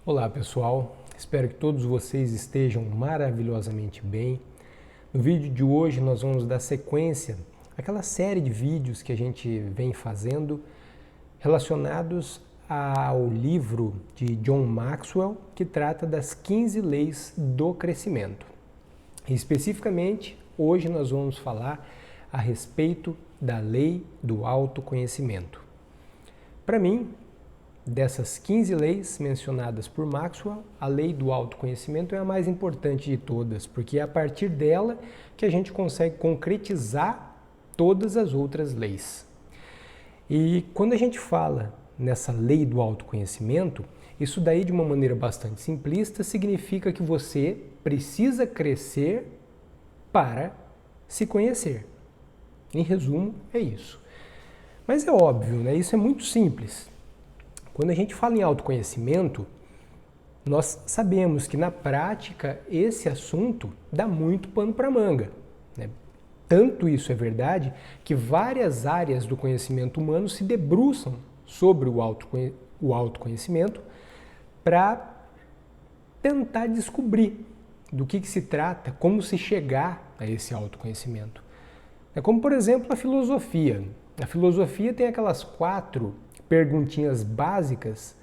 Olá pessoal, espero que todos vocês estejam maravilhosamente bem. No vídeo de hoje nós vamos dar sequência àquela série de vídeos que a gente vem fazendo relacionados ao livro de John Maxwell que trata das 15 leis do crescimento. E, especificamente, hoje nós vamos falar a respeito da lei do autoconhecimento. Para mim, dessas 15 leis mencionadas por Maxwell, a lei do autoconhecimento é a mais importante de todas, porque é a partir dela que a gente consegue concretizar todas as outras leis. E quando a gente fala nessa lei do autoconhecimento, isso daí de uma maneira bastante simplista significa que você precisa crescer para se conhecer. Em resumo, é isso. Mas é óbvio, né? Isso é muito simples. Quando a gente fala em autoconhecimento, nós sabemos que na prática esse assunto dá muito pano para manga, né? Tanto isso é verdade que várias áreas do conhecimento humano se debruçam sobre o autoconhecimento para tentar descobrir do que se trata, como se chegar a esse autoconhecimento. É como, por exemplo, a filosofia. A filosofia tem aquelas 4 perguntinhas básicas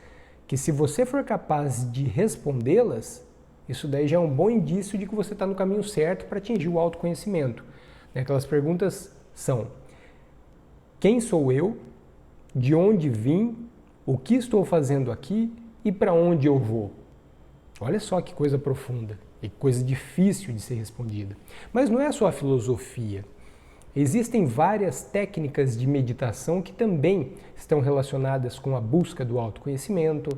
que, se você for capaz de respondê-las, isso daí já é um bom indício de que você está no caminho certo para atingir o autoconhecimento. Aquelas perguntas são: quem sou eu? De onde vim? O que estou fazendo aqui? E para onde eu vou? Olha só que coisa profunda e coisa difícil de ser respondida. Mas não é só a filosofia. Existem várias técnicas de meditação que também estão relacionadas com a busca do autoconhecimento,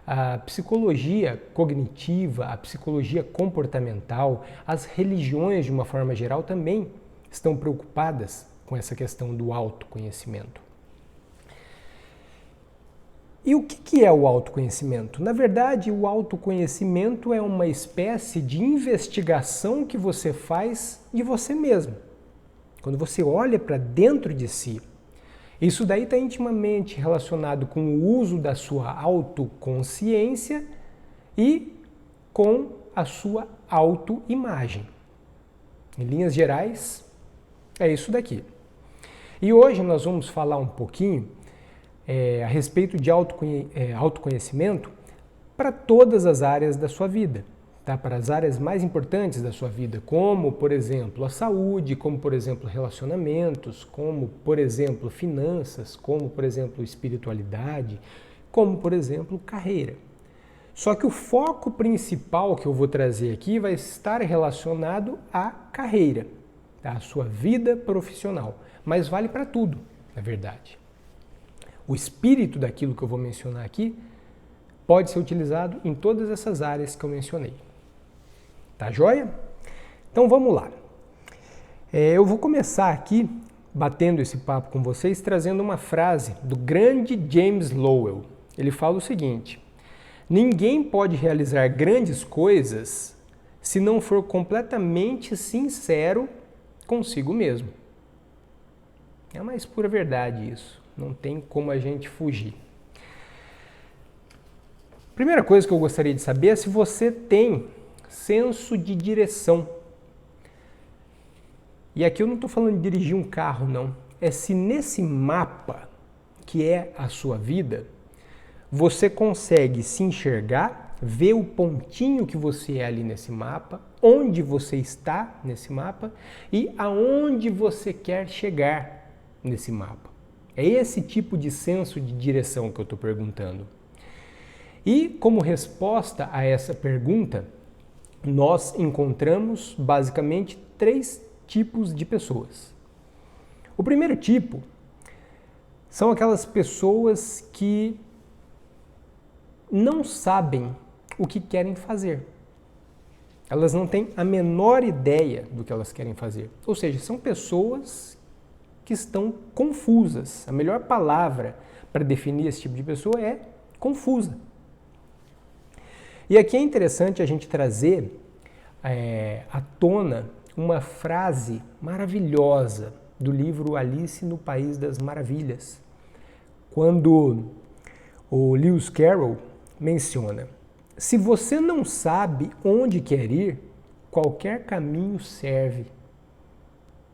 a psicologia cognitiva, a psicologia comportamental, as religiões de uma forma geral também estão preocupadas com essa questão do autoconhecimento. E o que é o autoconhecimento? Na verdade, o autoconhecimento é uma espécie de investigação que você faz de você mesmo. Quando você olha para dentro de si, isso daí está intimamente relacionado com o uso da sua autoconsciência e com a sua autoimagem. Em linhas gerais, é isso daqui. E hoje nós vamos falar um pouquinho a respeito de autoconhecimento para todas as áreas da sua vida. Tá, para as áreas mais importantes da sua vida, como, por exemplo, a saúde, como, por exemplo, relacionamentos, como, por exemplo, finanças, como, por exemplo, espiritualidade, como, por exemplo, carreira. Só que o foco principal que eu vou trazer aqui vai estar relacionado à carreira, tá? À sua vida profissional, mas vale para tudo, na verdade. O espírito daquilo que eu vou mencionar aqui pode ser utilizado em todas essas áreas que eu mencionei. Tá joia? Então vamos lá. Eu vou começar aqui, batendo esse papo com vocês, trazendo uma frase do grande James Lowell. Ele fala o seguinte: ninguém pode realizar grandes coisas se não for completamente sincero consigo mesmo. É a mais pura verdade isso. Não tem como a gente fugir. Primeira coisa que eu gostaria de saber é se você tem senso de direção. E aqui eu não estou falando de dirigir um carro, não. É se nesse mapa que é a sua vida, você consegue se enxergar, ver o pontinho que você é ali nesse mapa, onde você está nesse mapa e aonde você quer chegar nesse mapa. É esse tipo de senso de direção que eu estou perguntando. E como resposta a essa pergunta, nós encontramos basicamente 3 tipos de pessoas. O primeiro tipo são aquelas pessoas que não sabem o que querem fazer. Elas não têm a menor ideia do que elas querem fazer. Ou seja, são pessoas que estão confusas. A melhor palavra para definir esse tipo de pessoa é confusa. E aqui é interessante a gente trazer à tona uma frase maravilhosa do livro Alice no País das Maravilhas, quando o Lewis Carroll menciona: se você não sabe onde quer ir, qualquer caminho serve.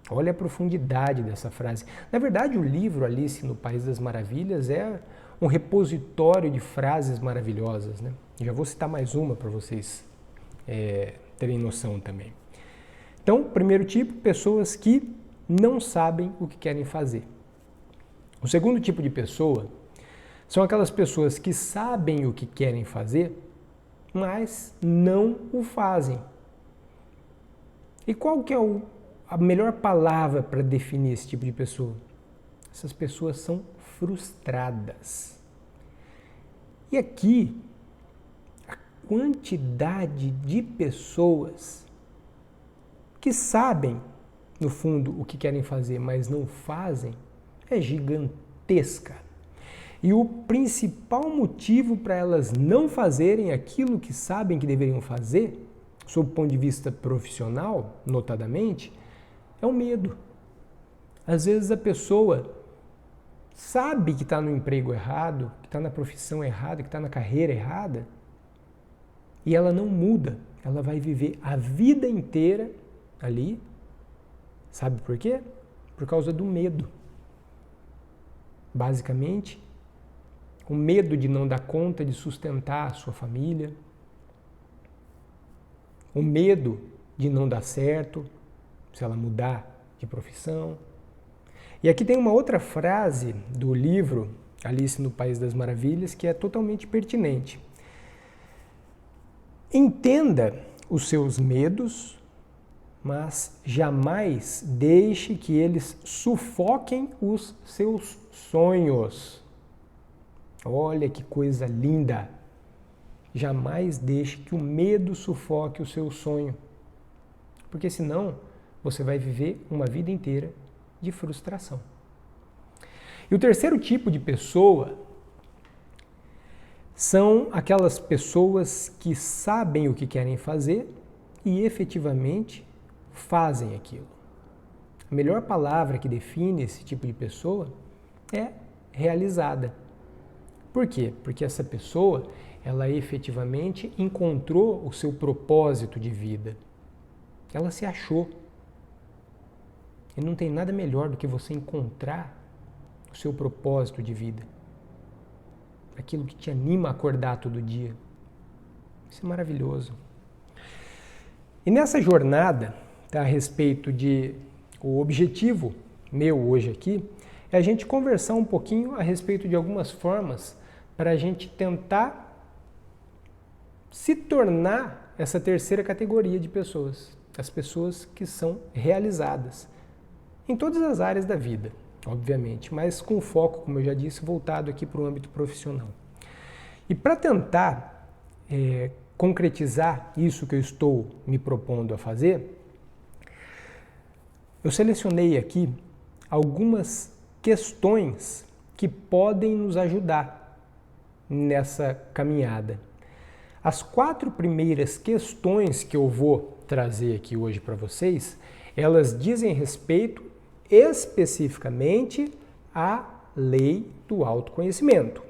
Olha a profundidade dessa frase. Na verdade, o livro Alice no País das Maravilhas é um repositório de frases maravilhosas, né? Já vou citar mais uma para vocês terem noção também. Então, primeiro tipo, pessoas que não sabem o que querem fazer. O segundo tipo de pessoa são aquelas pessoas que sabem o que querem fazer, mas não o fazem. E qual que é a melhor palavra para definir esse tipo de pessoa? Essas pessoas são frustradas. E aqui, a quantidade de pessoas que sabem, no fundo, o que querem fazer, mas não fazem, é gigantesca. E o principal motivo para elas não fazerem aquilo que sabem que deveriam fazer, sob o ponto de vista profissional, notadamente, é o medo. Às vezes a pessoa sabe que está no emprego errado, que está na profissão errada, que está na carreira errada, e ela não muda. Ela vai viver a vida inteira ali. Sabe por quê? Por causa do medo. Basicamente, o medo de não dar conta de sustentar a sua família, o medo de não dar certo se ela mudar de profissão. E aqui tem uma outra frase do livro Alice no País das Maravilhas que é totalmente pertinente. Entenda os seus medos, mas jamais deixe que eles sufoquem os seus sonhos. Olha que coisa linda! Jamais deixe que o medo sufoque o seu sonho, porque senão você vai viver uma vida inteira de frustração. E o terceiro tipo de pessoa são aquelas pessoas que sabem o que querem fazer e efetivamente fazem aquilo. A melhor palavra que define esse tipo de pessoa é realizada. Por quê? Porque essa pessoa, ela efetivamente encontrou o seu propósito de vida. Ela se achou. E não tem nada melhor do que você encontrar o seu propósito de vida. Aquilo que te anima a acordar todo dia. Isso é maravilhoso. E nessa jornada, tá, a respeito de o objetivo meu hoje aqui, é a gente conversar um pouquinho a respeito de algumas formas para a gente tentar se tornar essa terceira categoria de pessoas. As pessoas que são realizadas em todas as áreas da vida, obviamente, mas com foco, como eu já disse, voltado aqui para o âmbito profissional. E para tentar concretizar isso que eu estou me propondo a fazer, eu selecionei aqui algumas questões que podem nos ajudar nessa caminhada. As 4 primeiras questões que eu vou trazer aqui hoje para vocês, elas dizem respeito especificamente à lei do autoconhecimento.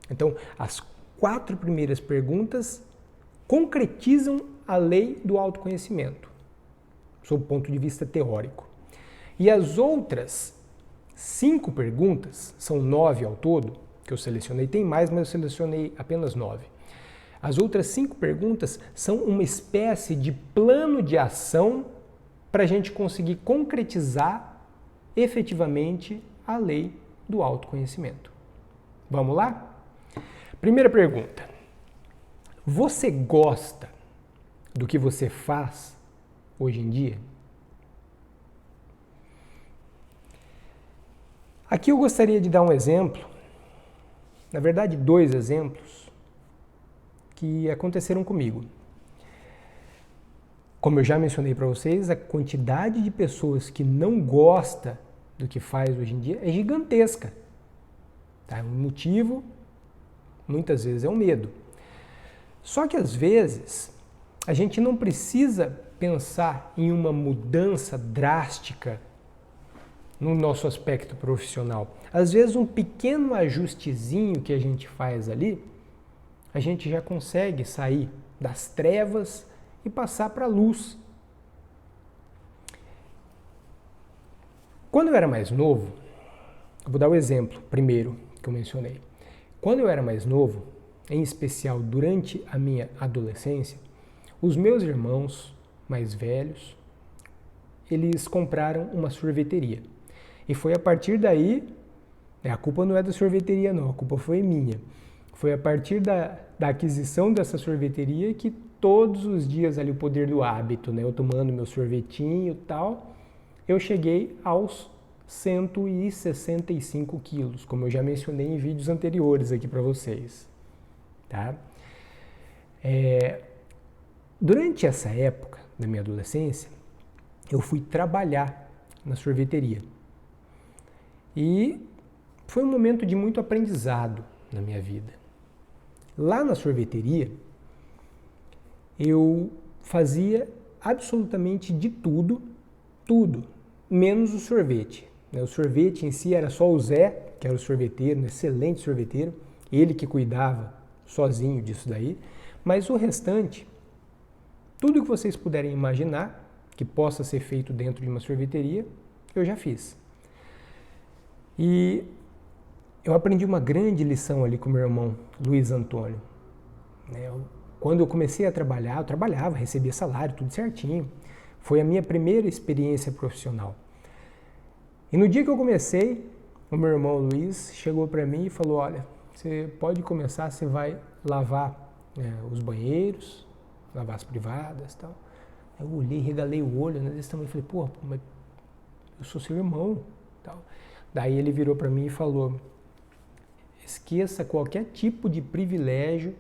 Então, as 4 primeiras perguntas concretizam a lei do autoconhecimento, sob o ponto de vista teórico. E as outras 5 perguntas, são 9 ao todo, que eu selecionei, tem mais, mas eu selecionei apenas 9. As outras 5 perguntas são uma espécie de plano de ação para a gente conseguir concretizar efetivamente a lei do autoconhecimento. Vamos lá? Primeira pergunta. Você gosta do que você faz hoje em dia? Aqui eu gostaria de dar um exemplo, na verdade 2 exemplos, que aconteceram comigo. Como eu já mencionei para vocês, a quantidade de pessoas que não gosta do que faz hoje em dia é gigantesca. Tá? O motivo, muitas vezes, é o medo. Só que, às vezes, a gente não precisa pensar em uma mudança drástica no nosso aspecto profissional. Às vezes, um pequeno ajustezinho que a gente faz ali a gente já consegue sair das trevas e passar para a luz. Quando eu era mais novo, eu vou dar o exemplo primeiro que eu mencionei. Quando eu era mais novo, em especial durante a minha adolescência, os meus irmãos mais velhos, eles compraram uma sorveteria. E foi a partir daí, a culpa não é da sorveteria não, a culpa foi minha. Foi a partir da aquisição dessa sorveteria que todos os dias ali o poder do hábito, né? Eu tomando meu sorvetinho e tal, eu cheguei aos 165 quilos, como eu já mencionei em vídeos anteriores aqui para vocês. Tá? Durante essa época da minha adolescência, eu fui trabalhar na sorveteria. E foi um momento de muito aprendizado na minha vida. Lá na sorveteria, eu fazia absolutamente de tudo, menos o sorvete. O sorvete em si era só o Zé, que era o sorveteiro, um excelente sorveteiro, ele que cuidava sozinho disso daí, mas o restante, tudo que vocês puderem imaginar que possa ser feito dentro de uma sorveteria, eu já fiz. E eu aprendi uma grande lição ali com meu irmão, Luiz Antônio. Quando eu comecei a trabalhar, eu trabalhava, recebia salário, tudo certinho. Foi a minha primeira experiência profissional. E no dia que eu comecei, o meu irmão Luiz chegou para mim e falou, olha, você pode começar, você vai lavar os banheiros, lavar as privadas e tal. Eu olhei, regalei o olho, né, desse tamanho, falei, pô, mas eu sou seu irmão. Tal. Daí ele virou para mim e falou, esqueça qualquer tipo de privilégio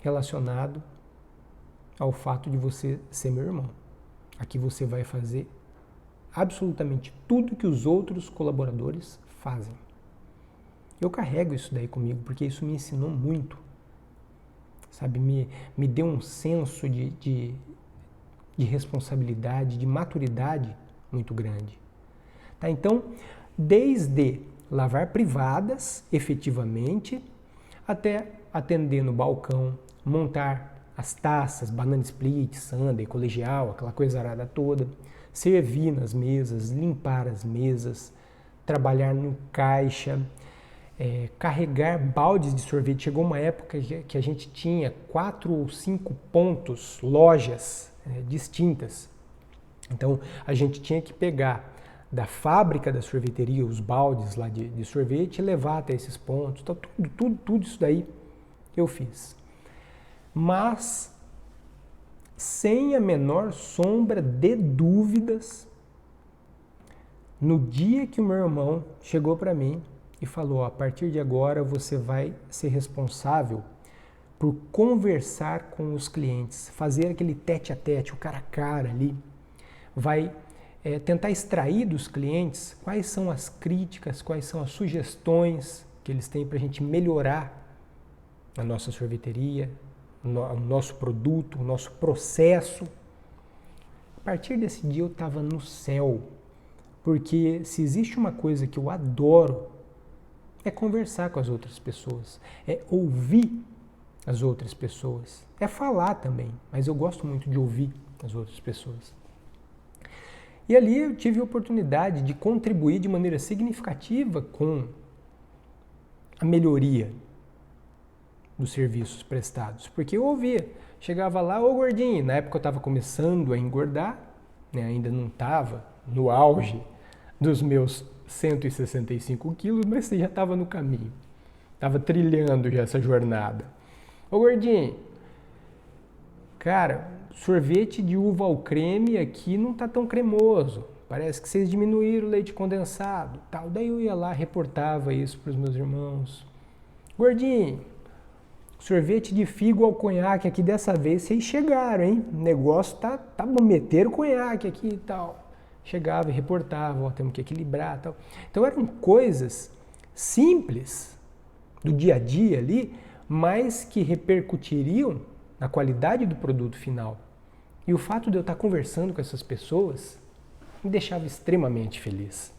relacionado ao fato de você ser meu irmão. Aqui você vai fazer absolutamente tudo que os outros colaboradores fazem. Eu carrego isso daí comigo porque isso me ensinou muito. Sabe, me deu um senso de responsabilidade, de maturidade muito grande. Tá? Então, desde lavar privadas, efetivamente, até atender no balcão, montar as taças, banana split, sundae, colegial, aquela coisa arada toda, servir nas mesas, limpar as mesas, trabalhar no caixa, carregar baldes de sorvete. Chegou uma época que a gente tinha 4 ou 5 pontos, lojas distintas. Então, a gente tinha que pegar da fábrica da sorveteria os baldes lá de sorvete e levar até esses pontos. Então, tudo isso daí eu fiz. Mas, sem a menor sombra de dúvidas, no dia que o meu irmão chegou para mim e falou, a partir de agora você vai ser responsável por conversar com os clientes, fazer aquele tete a tete, o cara a cara ali, vai tentar extrair dos clientes quais são as críticas, quais são as sugestões que eles têm para a gente melhorar a nossa sorveteria, o nosso produto, o nosso processo. A partir desse dia eu estava no céu, porque se existe uma coisa que eu adoro, é conversar com as outras pessoas, é ouvir as outras pessoas, é falar também, mas eu gosto muito de ouvir as outras pessoas. E ali eu tive a oportunidade de contribuir de maneira significativa com a melhoria dos serviços prestados, porque eu ouvia, chegava lá, ô gordinho, na época eu estava começando a engordar, né, ainda não estava no auge dos meus 165 quilos, mas já estava no caminho, estava trilhando já essa jornada. Ô gordinho, cara, sorvete de uva ao creme aqui não tá tão cremoso, parece que vocês diminuíram o leite condensado, tal. Daí eu ia lá, reportava isso para os meus irmãos. Gordinho, sorvete de figo ao conhaque aqui dessa vez vocês chegaram, hein? O negócio tá bom, meteram conhaque aqui e tal. Chegava e reportava, ó, temos que equilibrar e tal. Então eram coisas simples do dia a dia ali, mas que repercutiriam na qualidade do produto final. E o fato de eu estar conversando com essas pessoas me deixava extremamente feliz.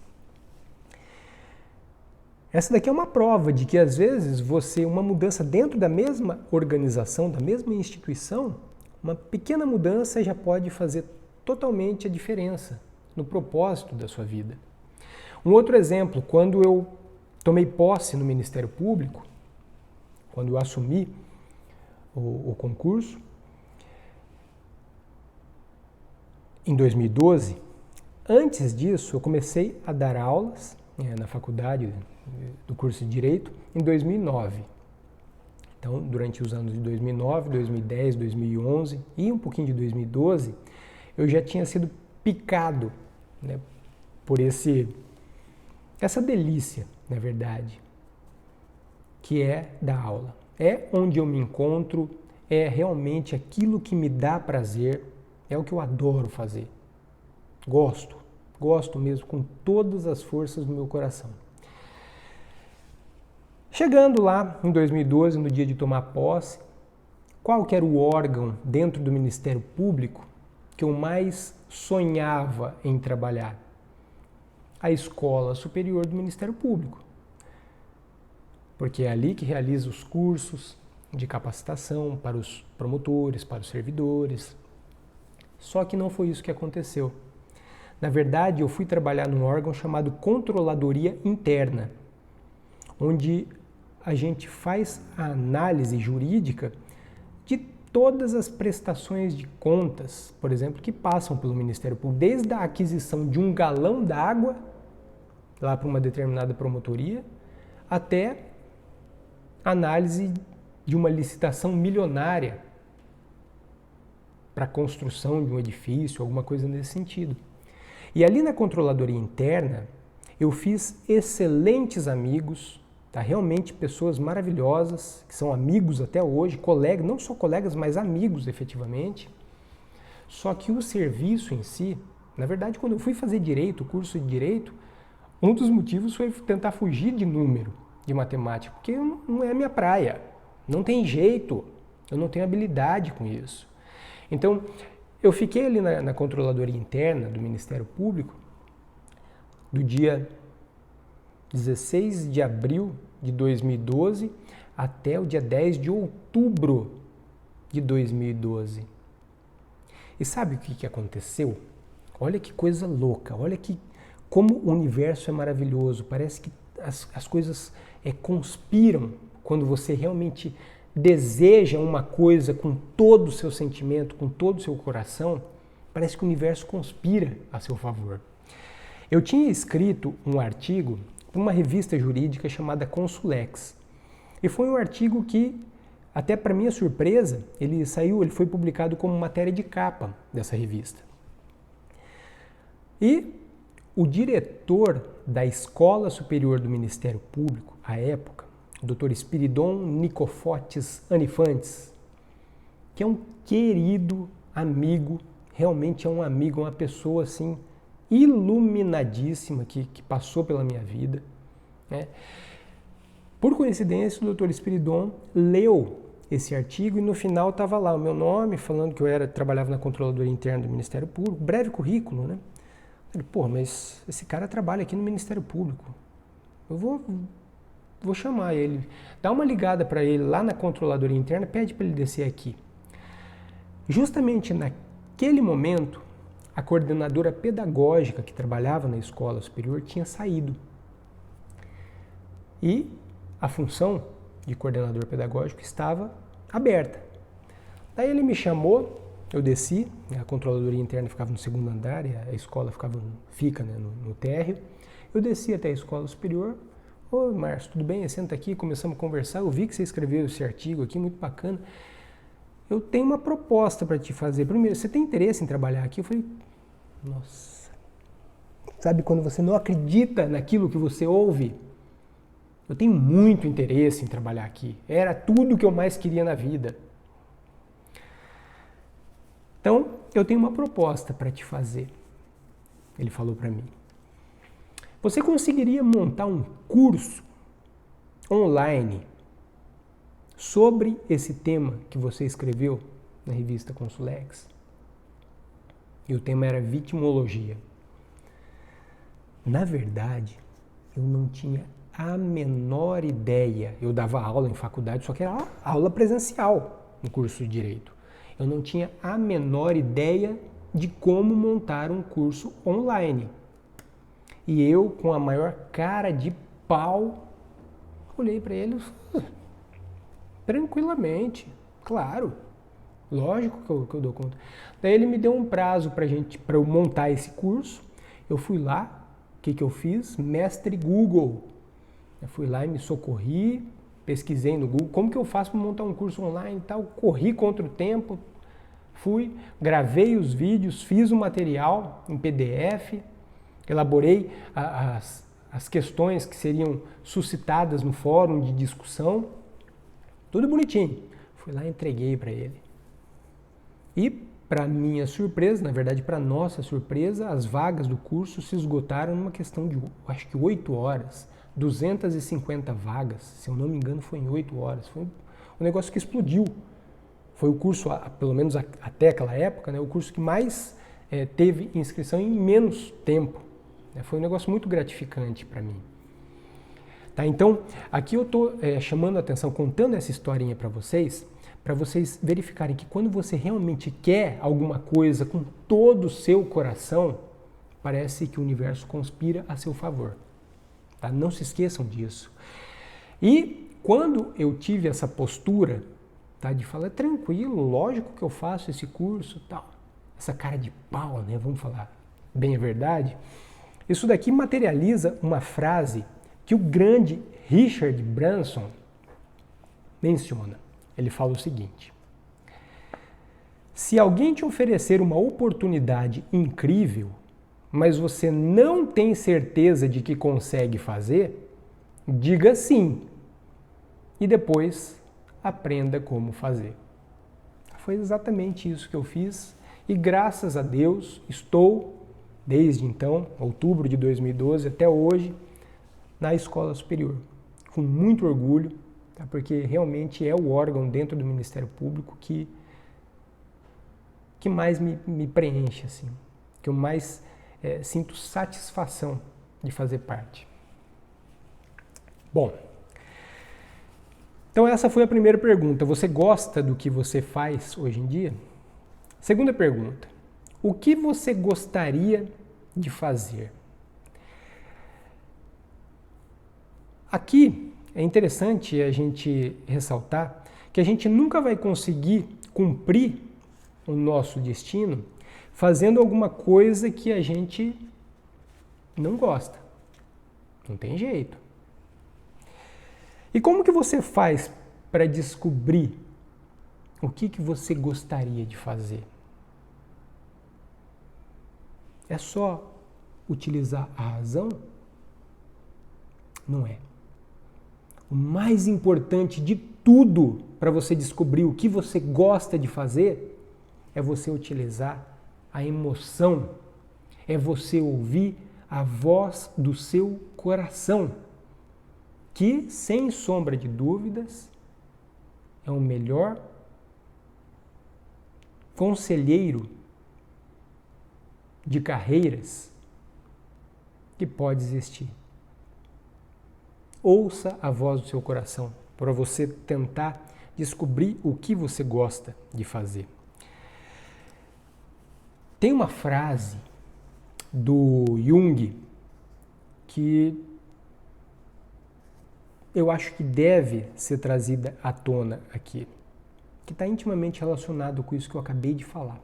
Essa daqui é uma prova de que às vezes uma mudança dentro da mesma organização, da mesma instituição, uma pequena mudança já pode fazer totalmente a diferença no propósito da sua vida. Um outro exemplo, quando eu tomei posse no Ministério Público, quando eu assumi o concurso, em 2012, antes disso eu comecei a dar aulas na faculdade do curso de Direito em 2009. Então, durante os anos de 2009, 2010, 2011 e um pouquinho de 2012, eu já tinha sido picado, né, por essa delícia, na verdade, que é dar aula. É onde eu me encontro, é realmente aquilo que me dá prazer, é o que eu adoro fazer. Gosto mesmo com todas as forças do meu coração. Chegando lá em 2012, no dia de tomar posse, qual que era o órgão dentro do Ministério Público que eu mais sonhava em trabalhar? A Escola Superior do Ministério Público. Porque é ali que realiza os cursos de capacitação para os promotores, para os servidores. Só que não foi isso que aconteceu. Na verdade, eu fui trabalhar num órgão chamado Controladoria Interna, onde a gente faz a análise jurídica de todas as prestações de contas, por exemplo, que passam pelo Ministério Público, desde a aquisição de um galão d'água, lá para uma determinada promotoria, até a análise de uma licitação milionária para a construção de um edifício, alguma coisa nesse sentido. E ali na Controladoria Interna, eu fiz excelentes amigos, tá? Realmente pessoas maravilhosas, que são amigos até hoje, colegas, não só colegas, mas amigos efetivamente. Só que o serviço em si, na verdade, quando eu fui fazer direito, o curso de direito, um dos motivos foi tentar fugir de número, de matemática, porque não é a minha praia, não tem jeito, eu não tenho habilidade com isso. Então, eu fiquei ali na Controladoria Interna do Ministério Público do dia 16 de abril de 2012 até o dia 10 de outubro de 2012. E sabe o que aconteceu? Olha que coisa louca, olha como o universo é maravilhoso. Parece que as coisas conspiram quando você realmente deseja uma coisa com todo o seu sentimento, com todo o seu coração. Parece que o universo conspira a seu favor. Eu tinha escrito um artigo para uma revista jurídica chamada Consulex. E foi um artigo que, até para minha surpresa, ele foi publicado como matéria de capa dessa revista. E o diretor da Escola Superior do Ministério Público, à época, o Dr. Espiridon Nicofotes Anifantes, que é um querido amigo, realmente é um amigo, uma pessoa assim iluminadíssima que passou pela minha vida, né? Por coincidência, o Dr. Espiridon leu esse artigo e no final estava lá o meu nome, falando que eu trabalhava na Controladoria Interna do Ministério Público, breve currículo, né? Eu falei, pô, mas esse cara trabalha aqui no Ministério Público, eu vou chamar ele, dá uma ligada para ele lá na Controladoria Interna, pede para ele descer aqui. Justamente naquele momento, a coordenadora pedagógica que trabalhava na escola superior tinha saído. E a função de coordenador pedagógico estava aberta. Daí ele me chamou, eu desci, a Controladoria Interna ficava no segundo andar e a escola fica né, no térreo. Eu desci até a escola superior. Ô, Márcio, tudo bem? Senta aqui, começamos a conversar. Eu vi que você escreveu esse artigo aqui, muito bacana. Eu tenho uma proposta para te fazer. Primeiro, você tem interesse em trabalhar aqui? Eu falei, nossa. Sabe quando você não acredita naquilo que você ouve? Eu tenho muito interesse em trabalhar aqui. Era tudo que eu mais queria na vida. Então, eu tenho uma proposta para te fazer. Ele falou para mim. Você conseguiria montar um curso online sobre esse tema que você escreveu na revista Consulex? E o tema era vitimologia. Na verdade, eu não tinha a menor ideia. Eu dava aula em faculdade, só que era aula presencial no curso de Direito. Eu não tinha a menor ideia de como montar um curso online. E eu, com a maior cara de pau, olhei para ele tranquilamente, claro, lógico que eu dou conta. Daí ele me deu um prazo para eu montar esse curso. Eu fui lá, o que eu fiz? Mestre Google. Eu fui lá e me socorri, pesquisei no Google, como que eu faço para montar um curso online e tal, corri contra o tempo, fui, gravei os vídeos, fiz o material em PDF, elaborei as questões que seriam suscitadas no fórum de discussão, tudo bonitinho. Fui lá e entreguei para ele. E, para minha surpresa, na verdade para nossa surpresa, as vagas do curso se esgotaram numa questão de, acho que 8 horas. 250 vagas, se eu não me engano, foi em 8 horas. Foi um negócio que explodiu. Foi o curso, pelo menos até aquela época, né, o curso que mais teve inscrição em menos tempo. Foi um negócio muito gratificante para mim. Tá, então, aqui eu estou chamando a atenção, contando essa historinha para vocês verificarem que quando você realmente quer alguma coisa com todo o seu coração, parece que o universo conspira a seu favor. Tá? Não se esqueçam disso. E quando eu tive essa postura, tá, de falar, tranquilo, lógico que eu faço esse curso, tal, essa cara de pau, né, vamos falar bem a verdade, isso daqui materializa uma frase que o grande Richard Branson menciona. Ele fala o seguinte: se alguém te oferecer uma oportunidade incrível, mas você não tem certeza de que consegue fazer, diga sim e depois aprenda como fazer. Foi exatamente isso que eu fiz e graças a Deus estou, desde então, outubro de 2012 até hoje, na escola superior, com muito orgulho, tá? Porque realmente é o órgão dentro do Ministério Público que mais me preenche, assim, que eu mais sinto satisfação de fazer parte. Bom, então essa foi a primeira pergunta. Você gosta do que você faz hoje em dia? Segunda pergunta: o que você gostaria de fazer? Aqui é interessante a gente ressaltar que a gente nunca vai conseguir cumprir o nosso destino fazendo alguma coisa que a gente não gosta. Não tem jeito. E como que você faz para descobrir o que você gostaria de fazer? É só utilizar a razão? Não é. O mais importante de tudo para você descobrir o que você gosta de fazer é você utilizar a emoção, é você ouvir a voz do seu coração, que, sem sombra de dúvidas, é o melhor conselheiro de carreiras que pode existir. Ouça a voz do seu coração para você tentar descobrir o que você gosta de fazer. Tem uma frase do Jung que eu acho que deve ser trazida à tona aqui, que está intimamente relacionado com isso que eu acabei de falar.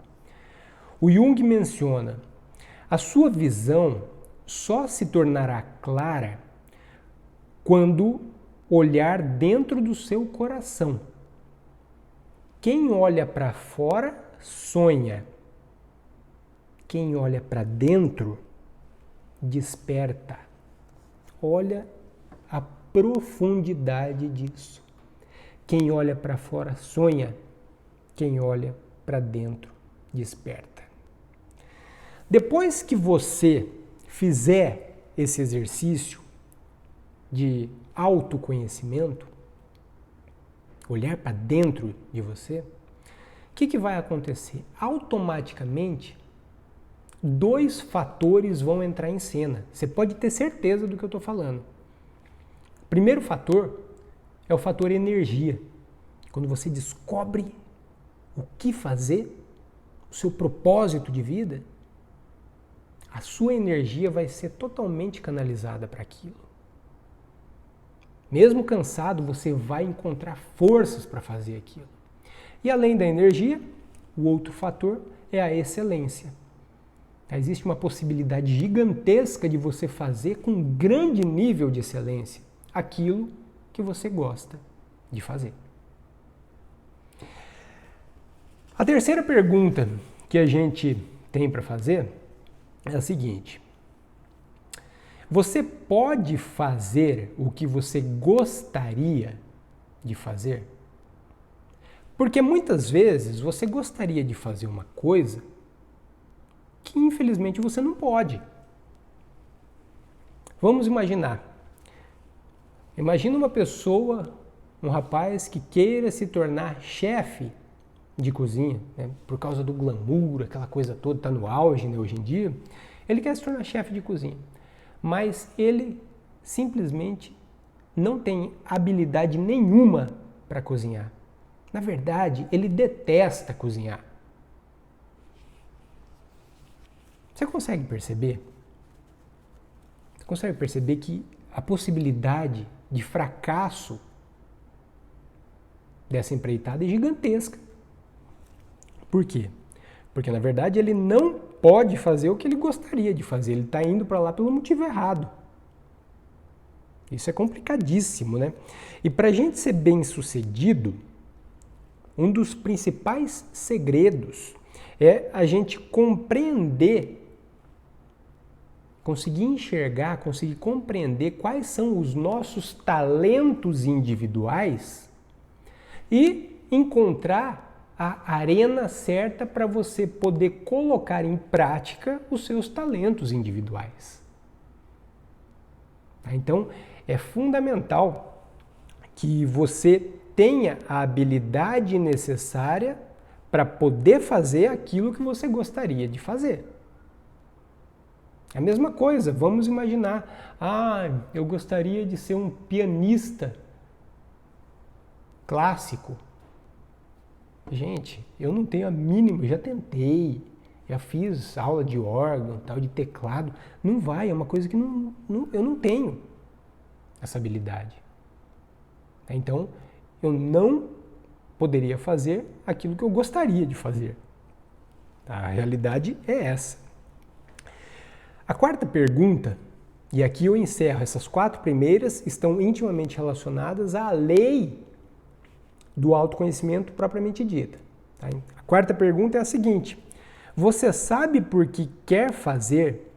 O Jung menciona: a sua visão só se tornará clara quando olhar dentro do seu coração. Quem olha para fora sonha. Quem olha para dentro desperta. Olha a profundidade disso. Quem olha para fora sonha. Quem olha para dentro desperta. Depois que você fizer esse exercício de autoconhecimento, olhar para dentro de você, o que vai acontecer? Automaticamente, 2 fatores vão entrar em cena. Você pode ter certeza do que eu estou falando. primeiro fator é o fator energia. Quando você descobre o que fazer, o seu propósito de vida, a sua energia vai ser totalmente canalizada para aquilo. Mesmo cansado, você vai encontrar forças para fazer aquilo. E além da energia, o outro fator é a excelência. Existe uma possibilidade gigantesca de você fazer com um grande nível de excelência aquilo que você gosta de fazer. A terceira pergunta que a gente tem para fazer é a seguinte: você pode fazer o que você gostaria de fazer? Porque muitas vezes você gostaria de fazer uma coisa que infelizmente você não pode. Vamos imaginar. Imagina uma pessoa, um rapaz que queira se tornar chefe de cozinha, né? Por causa do glamour, aquela coisa toda, está no auge, né, hoje em dia. Ele quer se tornar chefe de cozinha, mas ele simplesmente não tem habilidade nenhuma para cozinhar. Na verdade, ele detesta cozinhar. Você consegue perceber? Você consegue perceber que a possibilidade de fracasso dessa empreitada é gigantesca. Por quê? Porque, na verdade, ele não pode fazer o que ele gostaria de fazer. Ele está indo para lá pelo motivo errado. Isso é complicadíssimo, né? E para a gente ser bem-sucedido, um dos principais segredos é a gente compreender, conseguir enxergar, conseguir compreender quais são os nossos talentos individuais e encontrar a arena certa para você poder colocar em prática os seus talentos individuais. Então, é fundamental que você tenha a habilidade necessária para poder fazer aquilo que você gostaria de fazer. A mesma coisa, vamos imaginar, eu gostaria de ser um pianista clássico. Gente, eu não tenho a mínima, já tentei, já fiz aula de órgão, tal, de teclado, não vai, é uma coisa que eu não tenho essa habilidade. Então, eu não poderia fazer aquilo que eu gostaria de fazer. A realidade é essa. A quarta pergunta, e aqui eu encerro, essas 4 primeiras estão intimamente relacionadas à lei do autoconhecimento propriamente dita. Tá? A quarta pergunta é a seguinte: você sabe por que quer fazer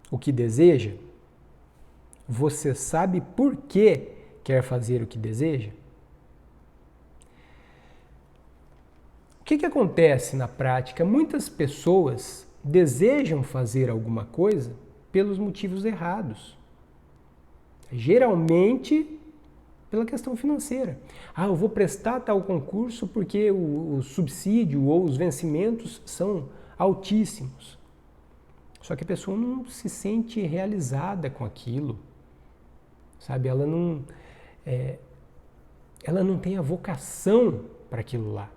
o que deseja? Você sabe por que quer fazer o que deseja? O que acontece na prática? Muitas pessoas desejam fazer alguma coisa pelos motivos errados. Geralmente pela questão financeira. Eu vou prestar tal concurso porque o subsídio ou os vencimentos são altíssimos. Só que a pessoa não se sente realizada com aquilo. Sabe? Ela não tem a vocação para aquilo lá.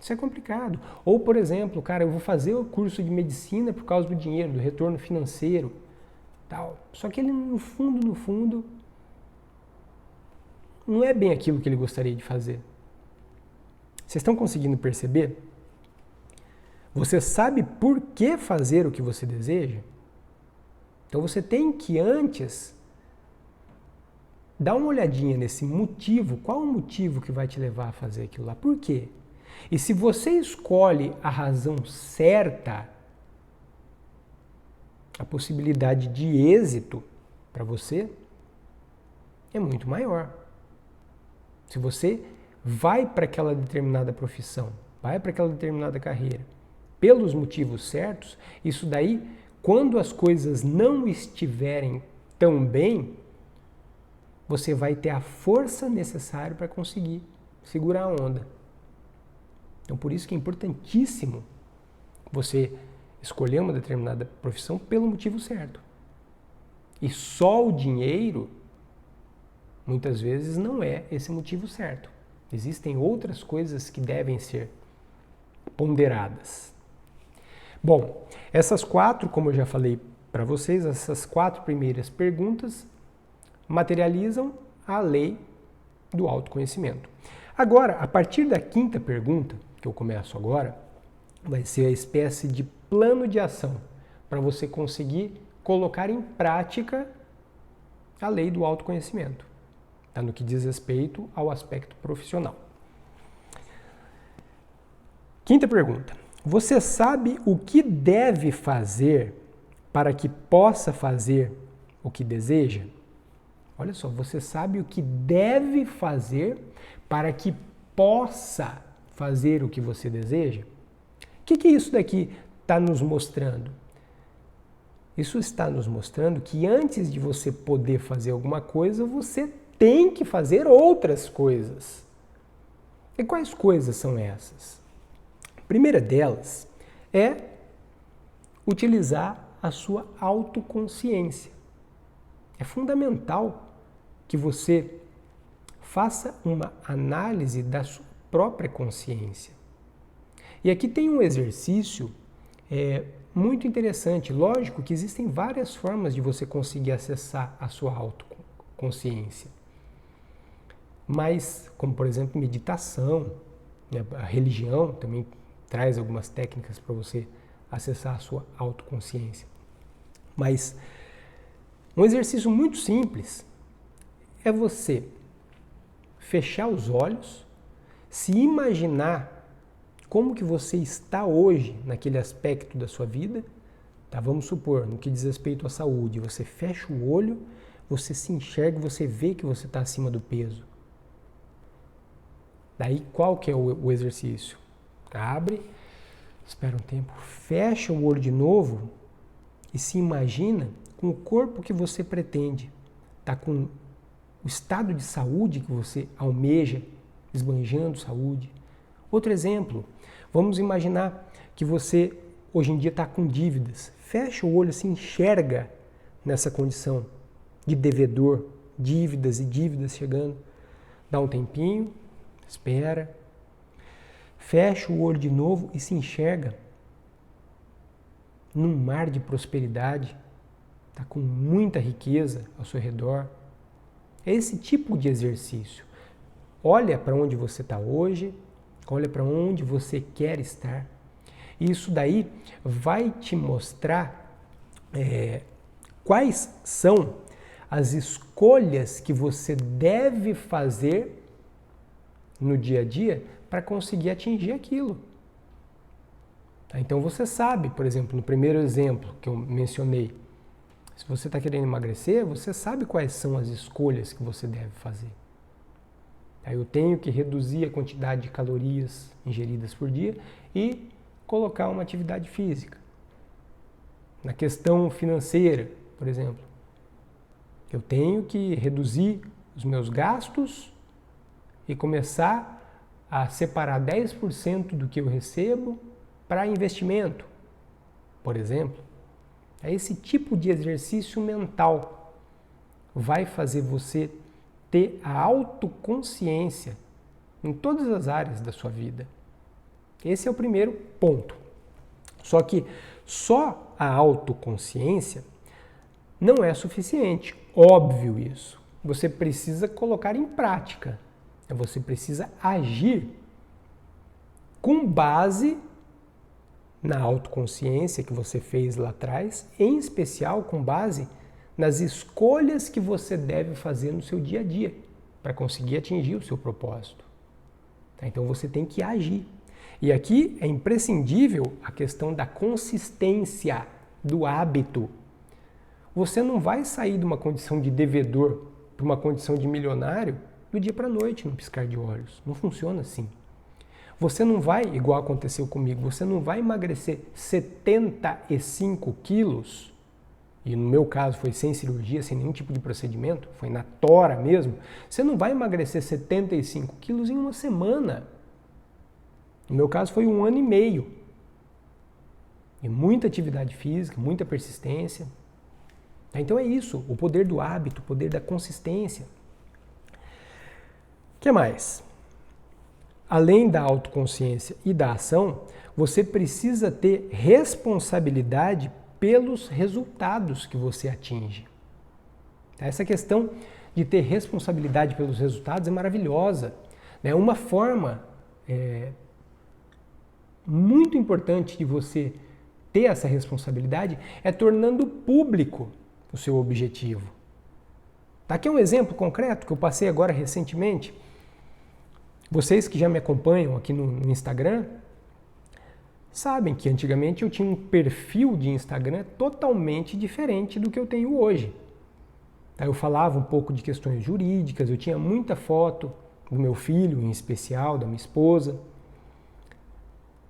Isso é complicado. Ou, por exemplo, eu vou fazer o curso de medicina por causa do dinheiro, do retorno financeiro, tal. Só que ele, no fundo, não é bem aquilo que ele gostaria de fazer. Vocês estão conseguindo perceber? Você sabe por que fazer o que você deseja? Então você tem que antes dar uma olhadinha nesse motivo. Qual o motivo que vai te levar a fazer aquilo lá? Por quê? E se você escolhe a razão certa, a possibilidade de êxito para você é muito maior. Se você vai para aquela determinada profissão, vai para aquela determinada carreira, pelos motivos certos, isso daí, quando as coisas não estiverem tão bem, você vai ter a força necessária para conseguir segurar a onda. Então, por isso que é importantíssimo você escolher uma determinada profissão pelo motivo certo. E só o dinheiro Muitas vezes não é esse motivo certo. Existem outras coisas que devem ser ponderadas. Bom, essas 4, como eu já falei para vocês, essas 4 primeiras perguntas materializam a lei do autoconhecimento. Agora, a partir da 5ª pergunta, que eu começo agora, vai ser a espécie de plano de ação para você conseguir colocar em prática a lei do autoconhecimento, tá? No que diz respeito ao aspecto profissional. 5ª pergunta. Você sabe o que deve fazer para que possa fazer o que deseja? Olha só, você sabe o que deve fazer para que possa fazer o que você deseja? O que isso daqui está nos mostrando? Isso está nos mostrando que antes de você poder fazer alguma coisa, você tem que fazer outras coisas. E quais coisas são essas? A primeira delas é utilizar a sua autoconsciência. É fundamental que você faça uma análise da sua própria consciência. E aqui tem um exercício muito interessante. Lógico que existem várias formas de você conseguir acessar a sua autoconsciência. Mas, como por exemplo, meditação, né? A religião também traz algumas técnicas para você acessar a sua autoconsciência. Mas um exercício muito simples é você fechar os olhos, se imaginar como que você está hoje naquele aspecto da sua vida. Tá? Vamos supor, no que diz respeito à saúde, você fecha o olho, você se enxerga, você vê que você está acima do peso. Daí qual que é o exercício? Abre, espera um tempo, fecha o olho de novo e se imagina com o corpo que você pretende. Tá com o estado de saúde que você almeja, esbanjando saúde. Outro exemplo, vamos imaginar que você hoje em dia está com dívidas. Fecha o olho, se enxerga nessa condição de devedor, dívidas e dívidas chegando. Dá um tempinho, espera, fecha o olho de novo e se enxerga num mar de prosperidade, está com muita riqueza ao seu redor. É esse tipo de exercício. Olha para onde você está hoje, olha para onde você quer estar. E isso daí vai te mostrar quais são as escolhas que você deve fazer no dia a dia para conseguir atingir aquilo. Tá? Então você sabe, por exemplo, no primeiro exemplo que eu mencionei, se você está querendo emagrecer, você sabe quais são as escolhas que você deve fazer. Tá? Eu tenho que reduzir a quantidade de calorias ingeridas por dia e colocar uma atividade física. Na questão financeira, por exemplo, eu tenho que reduzir os meus gastos e começar a separar 10% do que eu recebo para investimento, por exemplo. Esse tipo de exercício mental vai fazer você ter a autoconsciência em todas as áreas da sua vida. Esse é o primeiro ponto. Só que só a autoconsciência não é suficiente. Óbvio isso. Você precisa colocar em prática. Você precisa agir com base na autoconsciência que você fez lá atrás, em especial com base nas escolhas que você deve fazer no seu dia a dia para conseguir atingir o seu propósito. Então você tem que agir. E aqui é imprescindível a questão da consistência, do hábito. Você não vai sair de uma condição de devedor para uma condição de milionário do dia para a noite, num piscar de olhos. Não funciona assim. Você não vai, igual aconteceu comigo, você não vai emagrecer 75 quilos, e no meu caso foi sem cirurgia, sem nenhum tipo de procedimento, foi na tora mesmo. Você não vai emagrecer 75 quilos em uma semana. No meu caso foi 1 ano e meio. E muita atividade física, muita persistência. Então é isso, o poder do hábito, o poder da consistência. que mais? Além da autoconsciência e da ação, você precisa ter responsabilidade pelos resultados que você atinge. Essa questão de ter responsabilidade pelos resultados é maravilhosa. Uma forma muito importante de você ter essa responsabilidade é tornando público o seu objetivo. Aqui é um exemplo concreto que eu passei agora recentemente. Vocês que já me acompanham aqui no Instagram sabem que antigamente eu tinha um perfil de Instagram totalmente diferente do que eu tenho hoje. Eu falava um pouco de questões jurídicas, eu tinha muita foto do meu filho, em especial, da minha esposa.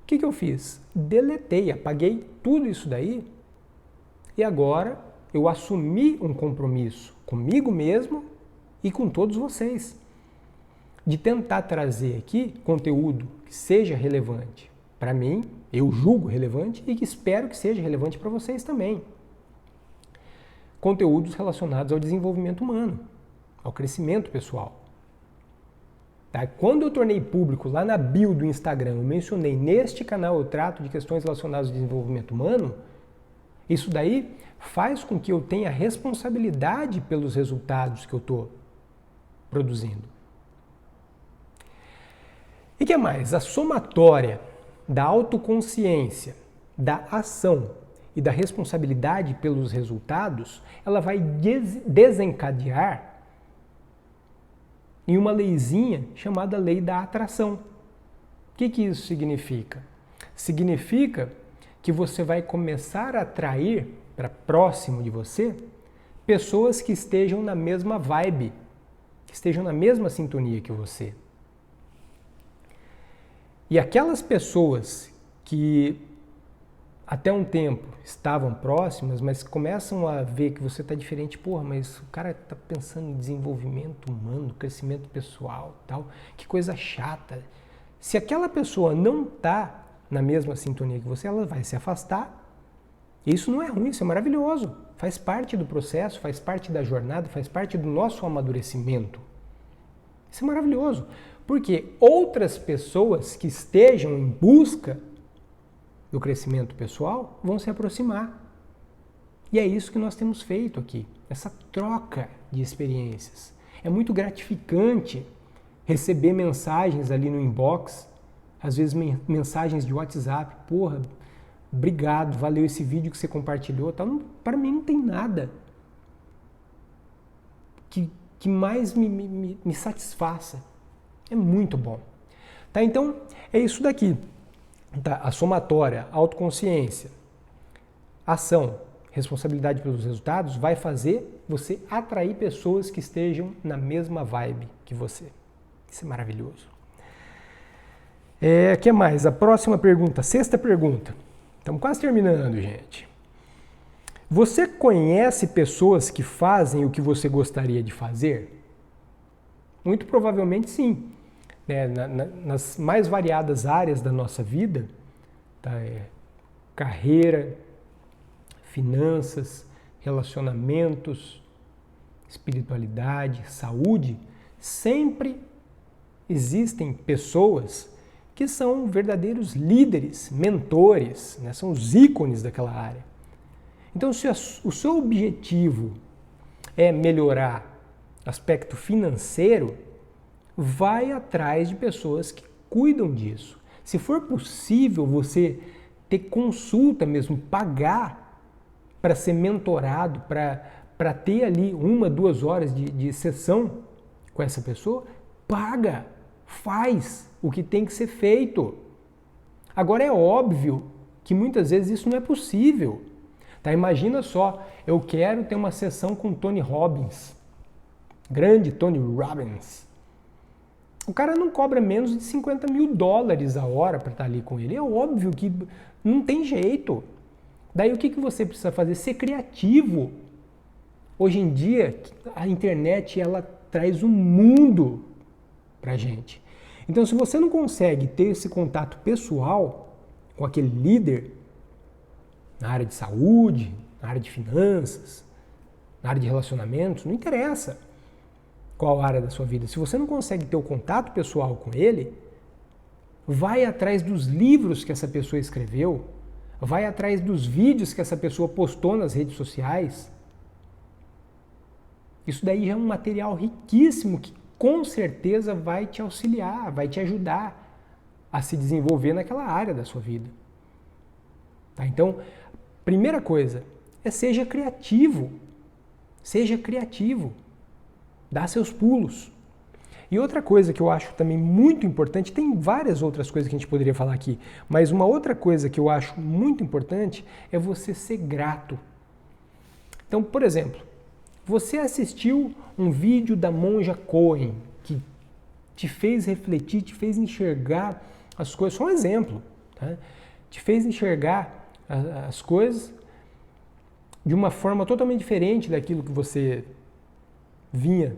O que eu fiz? Deletei, apaguei tudo isso daí e agora eu assumi um compromisso comigo mesmo e com todos vocês de tentar trazer aqui conteúdo que seja relevante para mim, eu julgo relevante e que espero que seja relevante para vocês também. Conteúdos relacionados ao desenvolvimento humano, ao crescimento pessoal. Quando eu tornei público lá na bio do Instagram, eu mencionei neste canal eu trato de questões relacionadas ao desenvolvimento humano, isso daí faz com que eu tenha responsabilidade pelos resultados que eu estou produzindo. E que mais? A somatória da autoconsciência, da ação e da responsabilidade pelos resultados, ela vai desencadear em uma leizinha chamada lei da atração. O que isso significa? Significa que você vai começar a atrair para próximo de você pessoas que estejam na mesma vibe, que estejam na mesma sintonia que você. E aquelas pessoas que até um tempo estavam próximas, mas começam a ver que você está diferente, mas o cara está pensando em desenvolvimento humano, crescimento pessoal, tal, que coisa chata. Se aquela pessoa não está na mesma sintonia que você, ela vai se afastar. Isso não é ruim, isso é maravilhoso. Faz parte do processo, faz parte da jornada, faz parte do nosso amadurecimento. Isso é maravilhoso, porque outras pessoas que estejam em busca do crescimento pessoal vão se aproximar. E é isso que nós temos feito aqui, essa troca de experiências. É muito gratificante receber mensagens ali no inbox, às vezes mensagens de WhatsApp, obrigado, valeu esse vídeo que você compartilhou. Para mim não tem nada que mais me satisfaça. É muito bom. Então, é isso daqui. A somatória, autoconsciência, ação, responsabilidade pelos resultados vai fazer você atrair pessoas que estejam na mesma vibe que você. Isso é maravilhoso. O que mais? A próxima pergunta, sexta pergunta. Estamos quase terminando, gente. Você conhece pessoas que fazem o que você gostaria de fazer? Muito provavelmente sim. Nas mais variadas áreas da nossa vida, carreira, finanças, relacionamentos, espiritualidade, saúde, sempre existem pessoas que são verdadeiros líderes, mentores, são os ícones daquela área. Então, se o seu objetivo é melhorar aspecto financeiro, vai atrás de pessoas que cuidam disso. Se for possível você ter consulta mesmo, pagar para ser mentorado, para ter ali 1, 2 horas de sessão com essa pessoa, paga, faz o que tem que ser feito. Agora é óbvio que muitas vezes isso não é possível. Imagina só, eu quero ter uma sessão com Tony Robbins, grande Tony Robbins. O cara não cobra menos de $50 mil a hora para estar ali com ele. É óbvio que não tem jeito. Daí o que você precisa fazer? Ser criativo. Hoje em dia, a internet ela traz um mundo para a gente. Então, se você não consegue ter esse contato pessoal com aquele líder na área de saúde, na área de finanças, na área de relacionamentos, não interessa. qual área da sua vida. Se você não consegue ter o contato pessoal com ele, vai atrás dos livros que essa pessoa escreveu, vai atrás dos vídeos que essa pessoa postou nas redes sociais. Isso daí já é um material riquíssimo que com certeza vai te auxiliar, vai te ajudar a se desenvolver naquela área da sua vida. Tá? Então, primeira coisa é seja criativo. Seja criativo. Dá seus pulos. E outra coisa que eu acho também muito importante, tem várias outras coisas que a gente poderia falar aqui, mas uma outra coisa que eu acho muito importante é você ser grato. Então, por exemplo, você assistiu um vídeo da Monja Coen que te fez refletir, te fez enxergar as coisas, só um exemplo, tá? Te fez enxergar as coisas de uma forma totalmente diferente daquilo que você vinha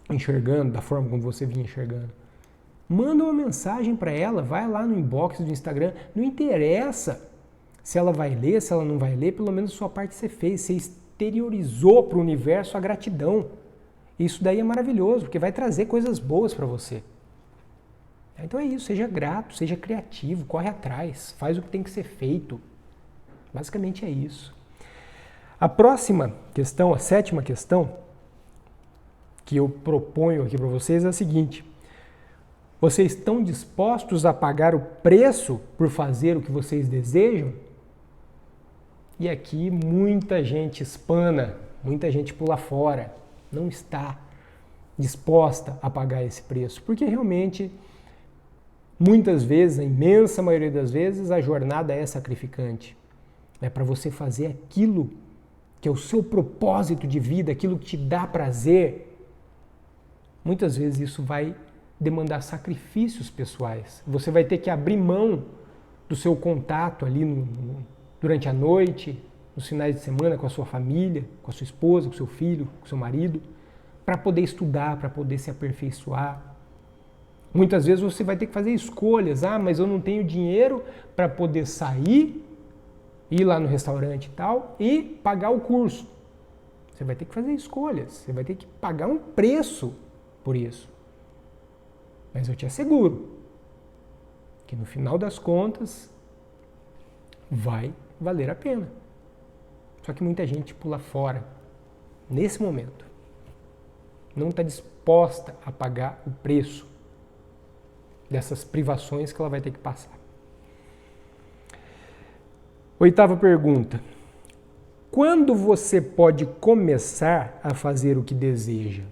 enxergando, da forma como você vinha enxergando. Manda uma mensagem para ela, vai lá no inbox do Instagram, não interessa se ela vai ler, se ela não vai ler, pelo menos a sua parte você fez, você exteriorizou para o universo a gratidão. Isso daí é maravilhoso, porque vai trazer coisas boas para você. Então é isso, seja grato, seja criativo, corre atrás, faz o que tem que ser feito. Basicamente é isso. A próxima questão, a sétima questão, que eu proponho aqui para vocês é a seguinte: vocês estão dispostos a pagar o preço por fazer o que vocês desejam? E aqui muita gente espana, muita gente pula fora, não está disposta a pagar esse preço, porque realmente, muitas vezes, a imensa maioria das vezes, a jornada é sacrificante. É para você fazer aquilo que é o seu propósito de vida, aquilo que te dá prazer. Muitas vezes isso vai demandar sacrifícios pessoais. Você vai ter que abrir mão do seu contato ali durante a noite, nos finais de semana com a sua família, com a sua esposa, com o seu filho, com o seu marido, para poder estudar, para poder se aperfeiçoar. Muitas vezes você vai ter que fazer escolhas. Mas eu não tenho dinheiro para poder sair, ir lá no restaurante e tal, e pagar o curso. Você vai ter que fazer escolhas, você vai ter que pagar um preço por isso. Mas eu te asseguro que no final das contas vai valer a pena. Só que muita gente pula fora nesse momento. Não está disposta a pagar o preço dessas privações que ela vai ter que passar. Oitava pergunta. Quando você pode começar a fazer o que deseja?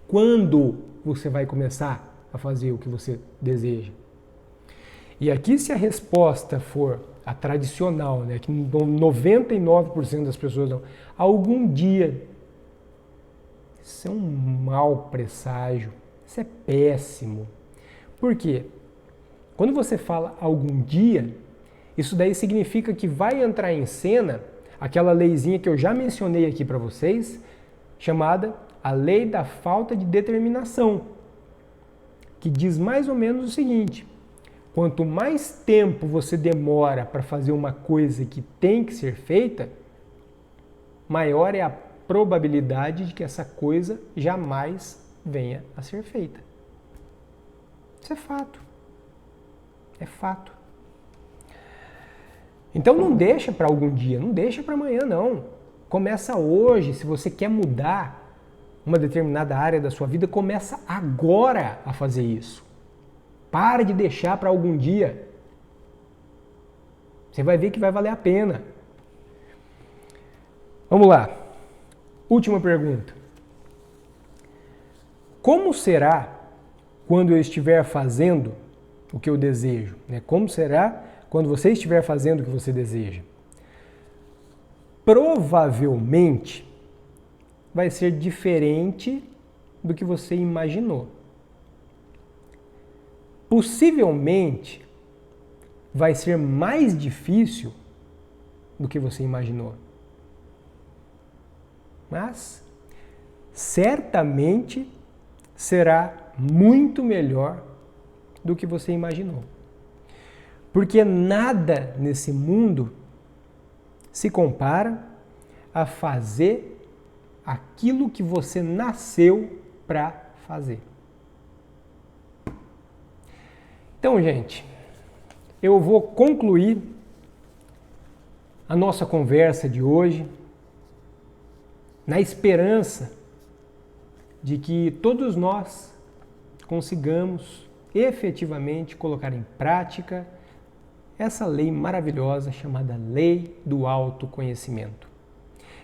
Quando você vai começar a fazer o que você deseja? E aqui, se a resposta for a tradicional, né, que 99% das pessoas dão, algum dia, isso é um mau presságio, isso é péssimo. Por quê? Quando você fala algum dia, isso daí significa que vai entrar em cena aquela leizinha que eu já mencionei aqui para vocês, chamada a lei da falta de determinação, que diz mais ou menos o seguinte: quanto mais tempo você demora para fazer uma coisa que tem que ser feita, maior é a probabilidade de que essa coisa jamais venha a ser feita. Isso é fato. É fato. Então não deixa para algum dia, não deixa para amanhã não. Começa hoje. Se você quer mudar uma determinada área da sua vida, começa agora a fazer isso. Para de deixar para algum dia. Você vai ver que vai valer a pena. Vamos lá. Última pergunta. Como será quando eu estiver fazendo o que eu desejo? Como será quando você estiver fazendo o que você deseja? Provavelmente vai ser diferente do que você imaginou. Possivelmente vai ser mais difícil do que você imaginou. Mas certamente será muito melhor do que você imaginou. Porque nada nesse mundo se compara a fazer aquilo que você nasceu para fazer. Então, gente, eu vou concluir a nossa conversa de hoje na esperança de que todos nós consigamos efetivamente colocar em prática essa lei maravilhosa chamada Lei do Autoconhecimento.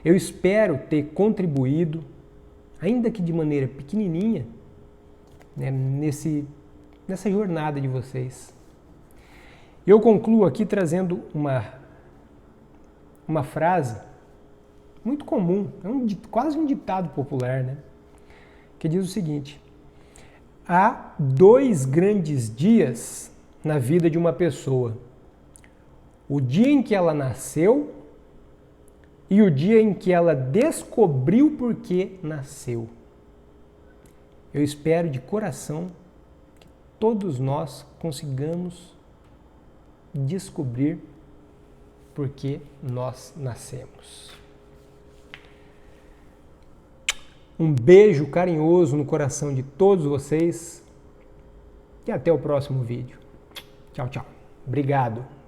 Eu espero ter contribuído, ainda que de maneira pequenininha, né, nessa jornada de vocês. Eu concluo aqui trazendo uma frase muito comum, quase um ditado popular, né? Que diz o seguinte: há 2 grandes dias na vida de uma pessoa. O dia em que ela nasceu e o dia em que ela descobriu por que nasceu. Eu espero de coração que todos nós consigamos descobrir por que nós nascemos. Um beijo carinhoso no coração de todos vocês e até o próximo vídeo. Tchau, tchau. Obrigado.